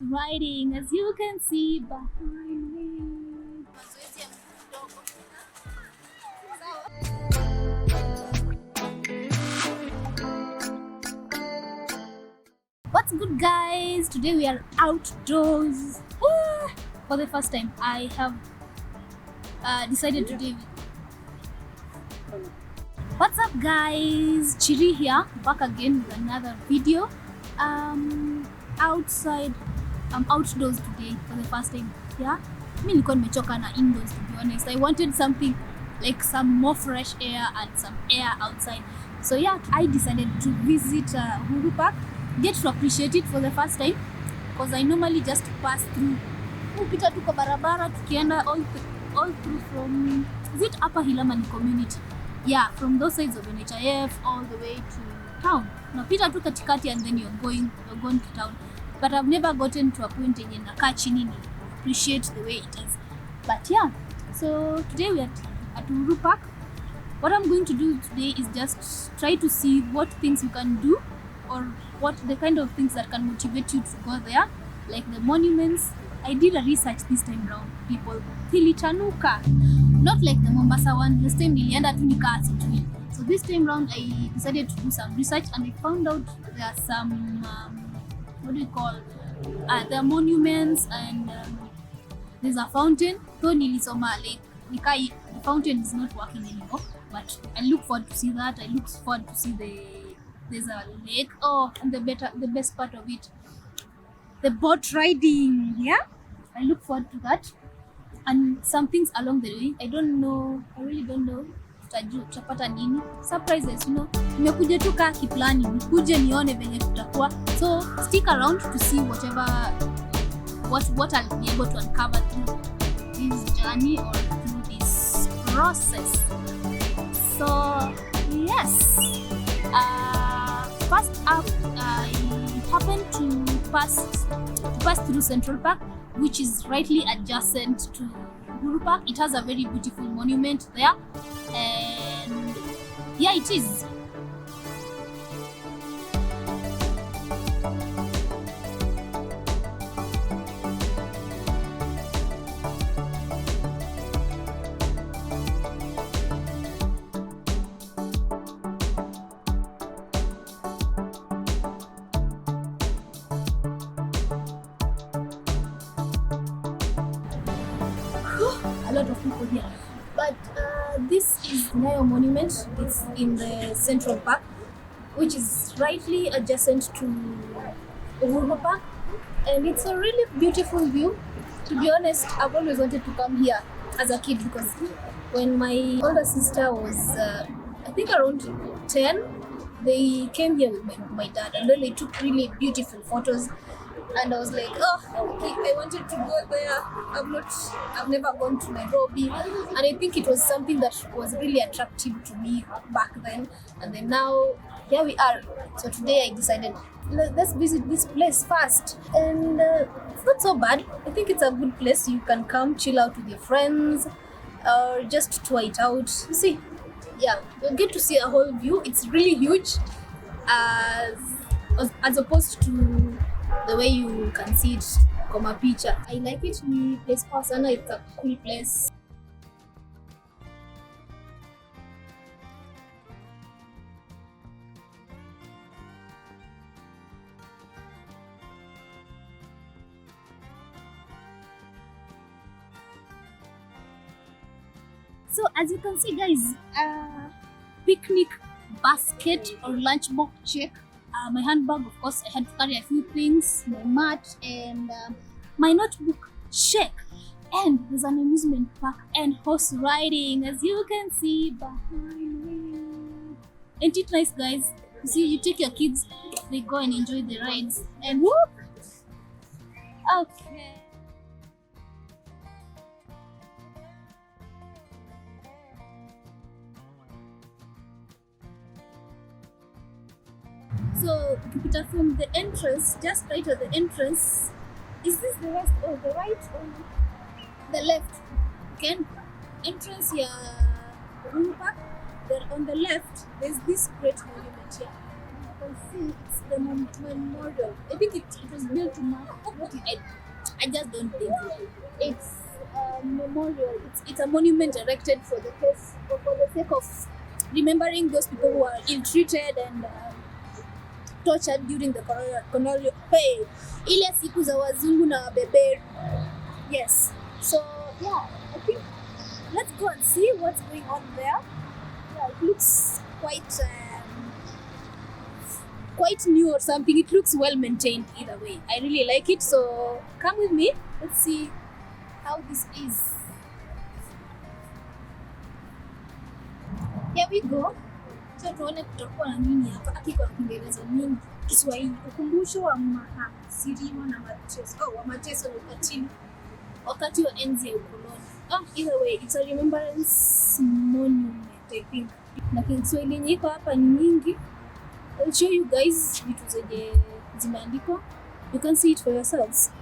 riding, as you can see behind me. What's good, guys? Today we are outdoors. For the first time, I have decided to do. What's up, guys? Chiri here, back again with another video. Outside, I'm outdoors today for the first time. Yeah, mi nilikuwa nimechoka na indoors, to be honest. I wanted something like some more fresh air and some air outside. So yeah, I decided to visit Uhuru Park, get to appreciate it for the first time, because I normally just pass through. Upita tu kwa barabara tukienda all through from, is it Upper Hilamani community? Yeah, from those sides of NHIF all the way to town. Unapita tu katikati and then you're going to town. But I've never gotten to a point yenye nakaa chini ni appreciate the way it is. But yeah, so today we are at Uhuru Park. What I'm going to do today is just try to see what things you can do, or what the kind of things that can motivate you to go there, like the monuments. I did a research this time around, people. Kilichanuka. Not like the Mombasa one. This time nilienda tu nikaa sijui. So this time round I decided to do some research and I found out there are some what do you call, there are monuments and there's a fountain. So nilisoma like nikai the fountain is not working anymore, but I look forward to see that. I look forward to see there's a lake. Oh, and the best part of it, the boat riding. Yeah, I look forward to that and some things along the way. I really don't know tutapata nini surprises, nimekuja tu kaa kiplani, nikuje nione venye tutakuwa. So stick around to see what I'll be able to uncover through this journey or through this process. So yes, first up, I happened to pass through Central Park, which is rightly adjacent to Uhuru Park. It has a very beautiful monument there, and yeah, it is. A lot of people here, but this is Nyayo Monument. It's in the Central Park, which is rightly adjacent to Uhuru Park, and it's a really beautiful view. To be honest, I've always wanted to come here as a kid, because when my older sister was I think around 10, they came here with my dad, and then they took really beautiful photos. And I was like, I wanted to go there. I've never gone to Nairobi, and I think it was something that was really attractive to me back then. And then now, here we are. So today I decided, let's visit this place first. And it's not so bad. I think it's a good place. You can come chill out with your friends, or just tour it out. You see, yeah, you'll get to see a whole view. It's really huge, as opposed to the way you can see it from a picture. I like it. Ni place poa sana. It's a cool place. So as you can see, guys, picnic basket or lunchbox check. My handbag, of course, I had to carry a few things, my mat, and my notebook, check. And there's an amusement park and horse riding, as you can see behind me. Ain't it nice, guys? You see, you take your kids, they go and enjoy the rides, and whoop! Okay. So, ukipita from the entrance, just right at the entrance, is this the right or the right or the left? Okay, entrance here, Uhuru Park. Then on the left, there's this great monument here. can see it's the memorial. I think it was built to mark. I just don't think so. It's a memorial. It's a monument erected for the case or for the sake of remembering those people who are ill-treated and tortured during the colonial ile siku za wazungu na wabeberu. Yes. So yeah, I think let's go and see what's going on there. Yeah, it looks quite new or something. It looks well maintained either way. I really like it. So come with me. Let's see how this is. Here we go. So tuone tutakuwa na nini hapa. Akiko na Kiingereza mingi, Kiswahili, ukumbusho wa mahasiriwa na mateso, wa mateso na ukatili wakati wa enzi ya ukoloni. Either way, it's a remembrance monument, I think. Na Kiswahili yenye iko hapa ni nyingi. I'll show you guys vitu zenye zimeandikwa. You can see it for yourselves.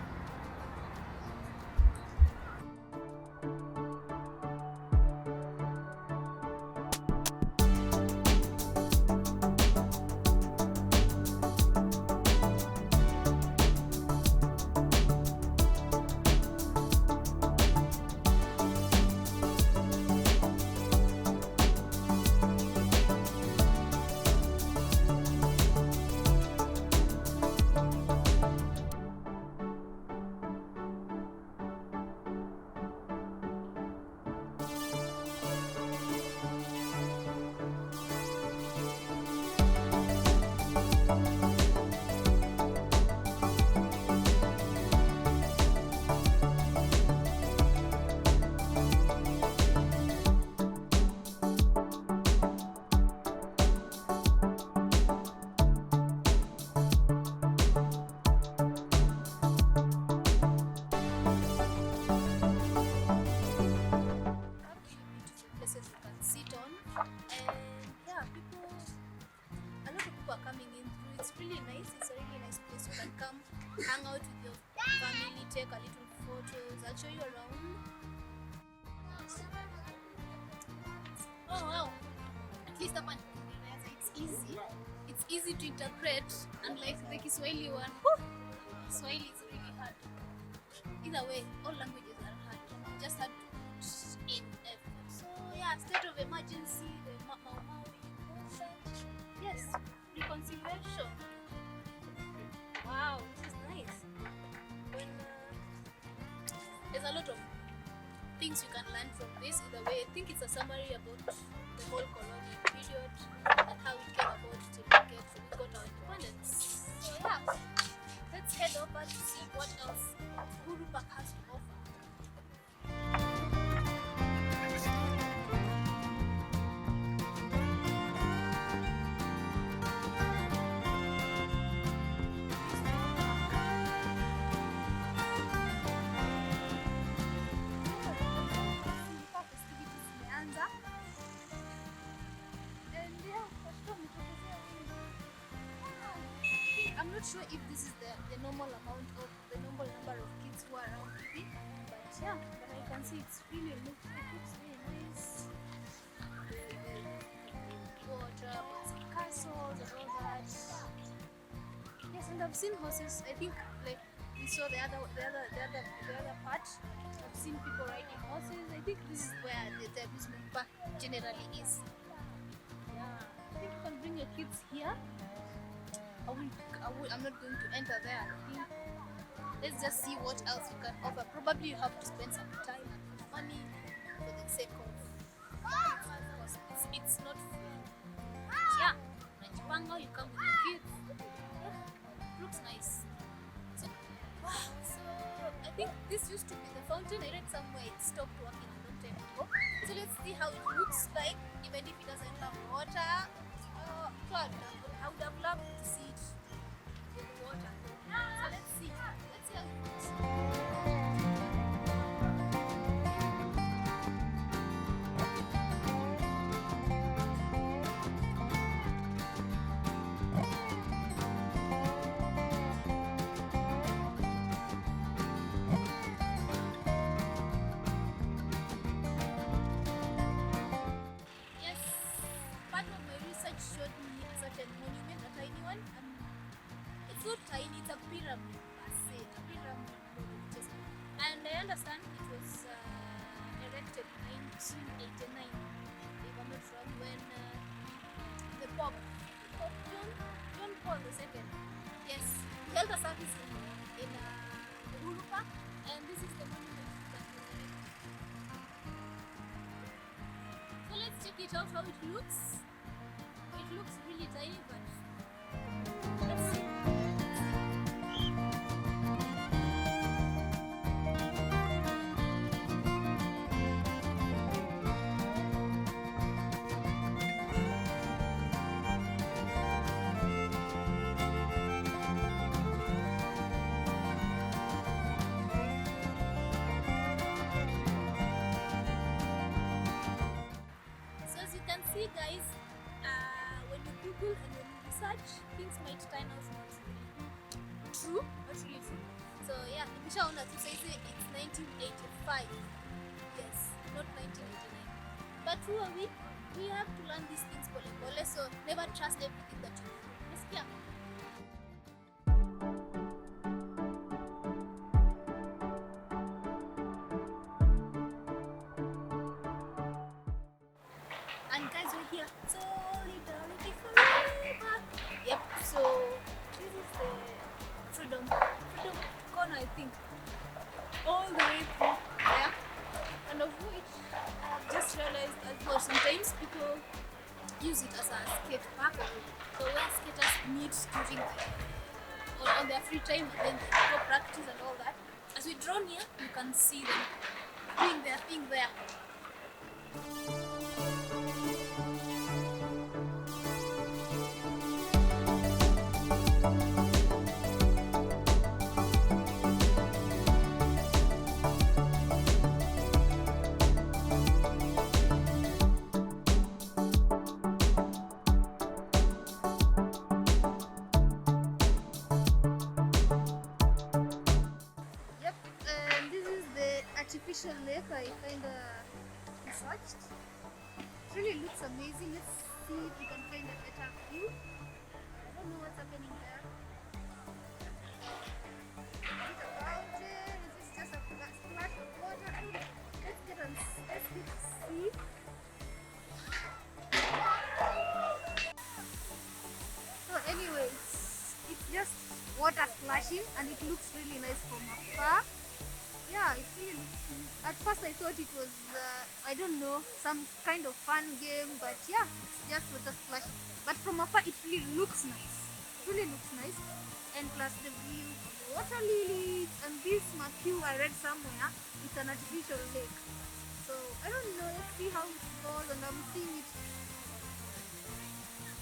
Hang out with your family, take a little photos. I'll show you around. Oh wow! At least upon it's easy. It's easy to interpret, unlike the Kiswahili one. Swahili is really hard. Either way, all languages are hard. You just have to put in effort. So yeah, state of emergency, the Mau. Yes, reconciliation. Wow, this is nice. There's a lot of things you can learn from this. Either way, I think it's a summary about the whole colonial period and how it came about till we got our independence. So yeah, let's head over to see what else Uhuru Park has to offer. I'm not sure if this is the normal amount of the normal number of kids who are around here, but yeah, but I can see it looks really nice. Water, castles and all that. Yes, and I've seen horses. I think like we saw the other part. I've seen people riding horses. I think this is where the amusement park generally is. Yeah, I think you can bring your kids here. I'm not going to enter there. Let's just see what else you can offer. Probably you have to spend some time and money for the sake of because it's not free. But yeah, Najipanga, you come with your kids. Yeah, looks nice. So, wow. So I think this used to be the fountain. I read somewhere it stopped working a long time ago. So let's see how it looks like, even if it doesn't have water. I would have loved to see it with water. So let's see how it looks. Yes, part of my research showed me a certain monument, a tiny one. pyramid per se, a pyramid just, and I understand it was erected in 1989, if I'm not wrong, when the Pope John Paul II, yes, held a service in Uhuru Park, and this is the monument that was erected. So let's check it out how it looks. It looks really tiny, but let's see. So as you can see, guys, when you Google and when you research, things might turn out not really true, not really true. So yeah, nikishaona tu saizi it's 1985. Yes, not 1989. But who are we? We have to learn these things pole pole, so never trust everything that you do. Nasikia? And guys, we're here solidarity forever. Yep, so this is the freedom corner, I think, all the way through there, and of which I have just realized as well, sometimes people use it as a skate park, so where skaters meet during on their free time, and then they go practice and all that. As we draw near, you can see them doing their thing there. Yep, and this is the artificial lake I kind of researched. It really looks amazing. Let's see if we can find a better view. I don't know what's happening there. Is it a fountain? Is this just a splash of water? Let's get to see. So anyways, it's just water splashing and it looks really nice from afar. Yeah, it really looks nice. At first I thought it was, I don't know, some kind of fun game, but yeah, it's just water splashing. But from afar it really looks nice. It really looks nice. And plus the view of the water lilies and this Thankyou I read somewhere, it's an artificial lake. So I don't know, let's see how it goes, and I'm seeing it.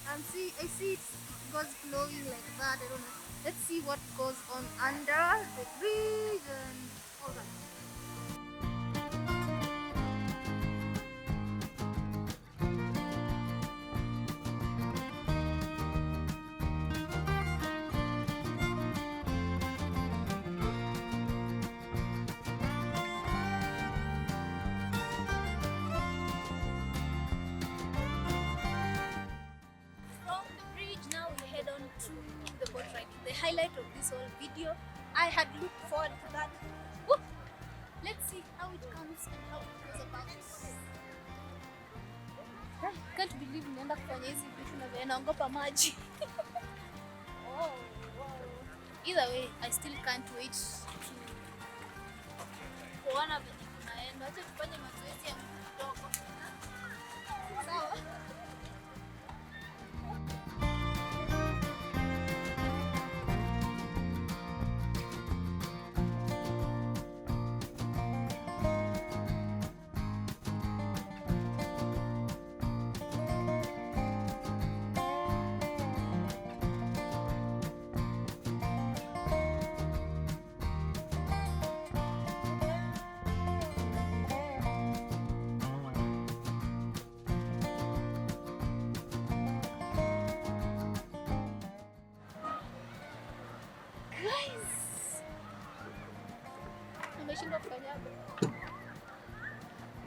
I see it goes flowing like that. I don't know. Let's see what goes on under the bridge and all that. From the bridge now we head on to the boat ride. The highlight of this whole video. I had looked forward to that. Woo! Let's see how it comes and how it goes about. Can't believe nienda kufanya hizi vitu na vile naogopa maji. Oh, wow. Either way, I still can't wait to kuona vile kunaenda. Acha tufanye mazoezi ya mguu kidogo. Sawa?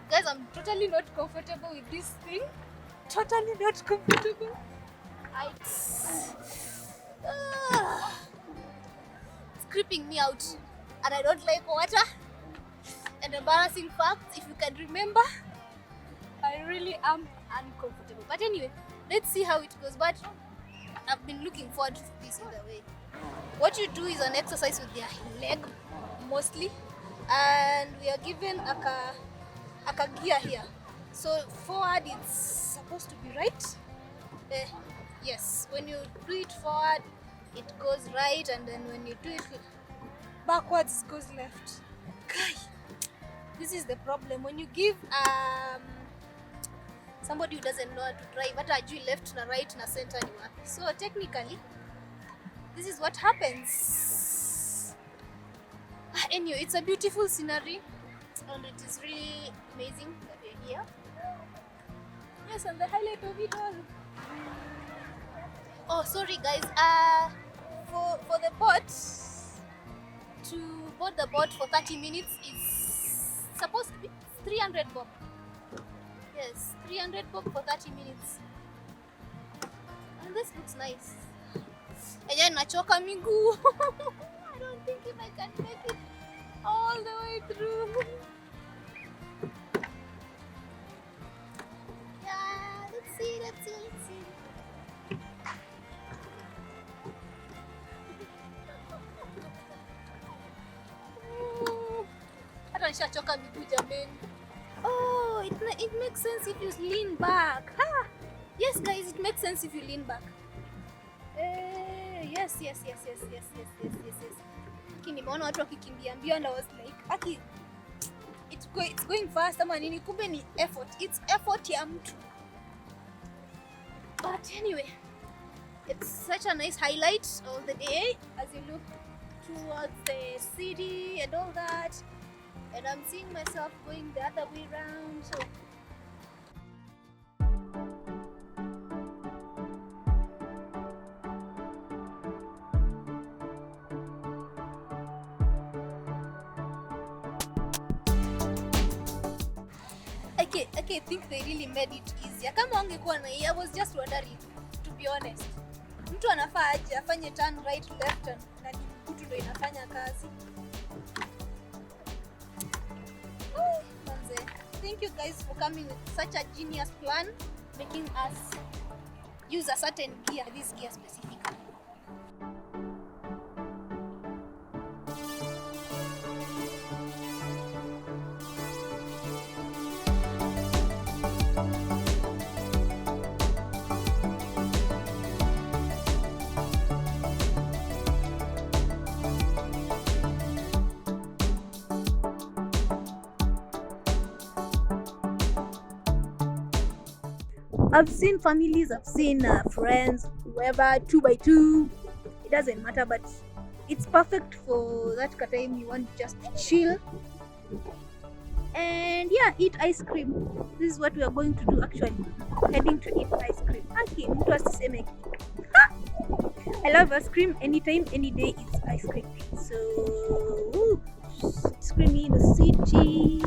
Guys, I'm totally not comfortable with this thing. Totally not comfortable. creeping me out, and I don't like water. And embarrassing fact, if you can remember, I really am uncomfortable. But anyway, let's see how it goes. But I've been looking forward to this either way. What you do is an exercise with your leg mostly, and we are given a gear here. So forward it's supposed to be right. Yes, when you do it forward, it goes right, and then when you do it backwards, it goes left. This is the problem when you give somebody who doesn't know how to drive, but I do left na right na center ni wapi. So technically, this is what happens. Anyway, it's a beautiful scenery, and it is really amazing that we're here. Yes, and the highlight of it all. Oh, sorry guys. For the boat, to board the boat for 30 minutes is supposed to be 300 bob. Yes, 300 bob for 30 minutes. And this looks nice. And then nachoka miguu. I don't think if I can make it all the way through. Yeah, let's see. Hata nishachoka miguu jameni. Oh, it makes sense if you lean back. Yes guys, it makes sense if you lean back. Yes. Nimeona watu wakikimbia mbio and I was like, it's going fast ama nini, kumbe ni effort. It's effort ya mtu. But anyway, it's such a nice highlight of the day as you look towards the city and all that. And I'm seeing myself going the other way around. So I think they really made it easier. Kama wangekuwa na I was just wondering, to be honest. Mtu anafaa aje afanye turn right left na mtu ndio inafanya kazi. Thank you guys for coming with such a genius plan, making us use a certain gear, this gear specifically. I've seen families, I've seen friends, whoever, 2x2, it doesn't matter, but it's perfect for that time you want just to chill and yeah, eat ice cream. This is what we are going to do actually, heading to eat ice cream. Mtu asiseme I love ice cream, anytime, any day it's ice cream. So, ice cream in the city.